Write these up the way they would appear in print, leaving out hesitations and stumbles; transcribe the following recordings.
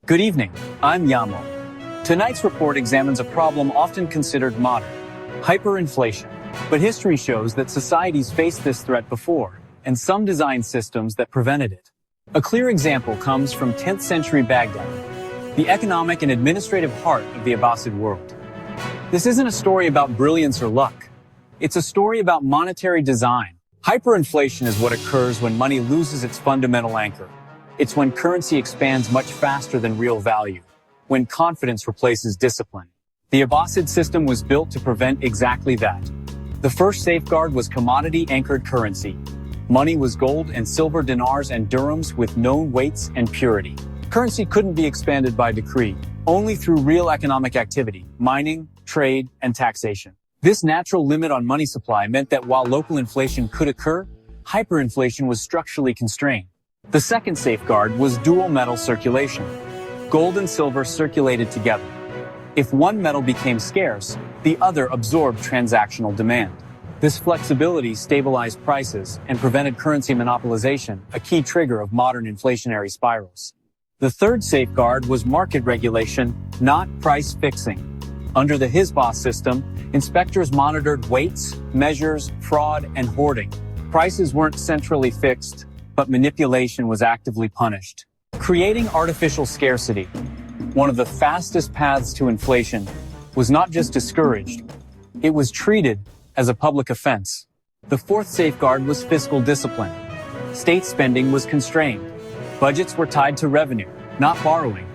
Good evening, I'm YAMO. Tonight's report examines a problem often considered modern, hyperinflation. But history shows that societies faced this threat before, and some designed systems that prevented it. A clear example comes from 10th century Baghdad, the economic and administrative heart of the Abbasid world. This isn't a story about brilliance or luck. It's a story about monetary design. Hyperinflation is what occurs when money loses its fundamental anchor. It's when currency expands much faster than real value, when confidence replaces discipline. The Abbasid system was built to prevent exactly that. The first safeguard was commodity-anchored currency. Money was gold and silver dinars and dirhams with known weights and purity. Currency couldn't be expanded by decree, only through real economic activity, mining, trade, and taxation. This natural limit on money supply meant that while local inflation could occur, hyperinflation was structurally constrained. The second safeguard was dual metal circulation. Gold and silver circulated together. If one metal became scarce, the other absorbed transactional demand. This flexibility stabilized prices and prevented currency monopolization, a key trigger of modern inflationary spirals. The third safeguard was market regulation, not price fixing. Under the hisbah system, inspectors monitored weights, measures, fraud, and hoarding. Prices weren't centrally fixed, but manipulation was actively punished. Creating artificial scarcity, one of the fastest paths to inflation, was not just discouraged, it was treated as a public offense. The fourth safeguard was fiscal discipline. State spending was constrained. Budgets were tied to revenue, not borrowing,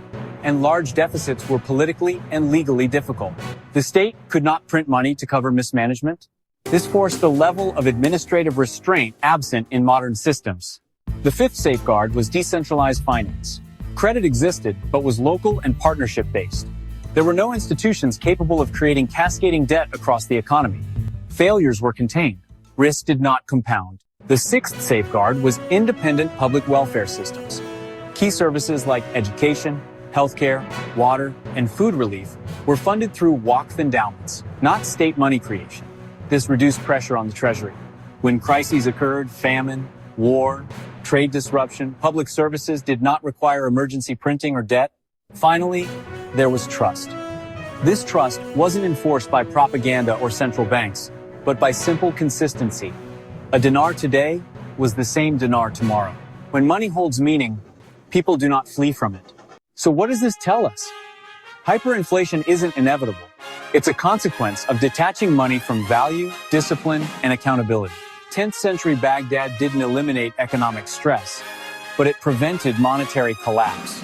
and large deficits were politically and legally difficult. The state could not print money to cover mismanagement. This forced a level of administrative restraint absent in modern systems. The fifth safeguard was decentralized finance. Credit existed, but was local and partnership-based. There were no institutions capable of creating cascading debt across the economy. Failures were contained. Risk did not compound. The sixth safeguard was independent public welfare systems. Key services like education, healthcare, water, and food relief were funded through waqf endowments, not state money creation. This reduced pressure on the treasury. When crises occurred, famine, war, trade disruption, public services did not require emergency printing or debt. Finally, there was trust. This trust wasn't enforced by propaganda or central banks, but by simple consistency. A dinar today was the same dinar tomorrow. When money holds meaning, people do not flee from it. So what does this tell us? Hyperinflation isn't inevitable. It's a consequence of detaching money from value, discipline, and accountability. 10th century Baghdad didn't eliminate economic stress, but it prevented monetary collapse.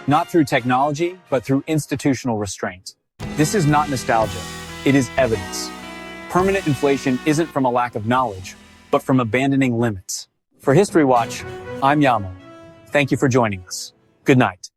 Not through technology, but through institutional restraint. This is not nostalgia. It is evidence. Permanent inflation isn't from a lack of knowledge, but from abandoning limits. For History Watch, I'm YAMO. Thank you for joining us. Good night.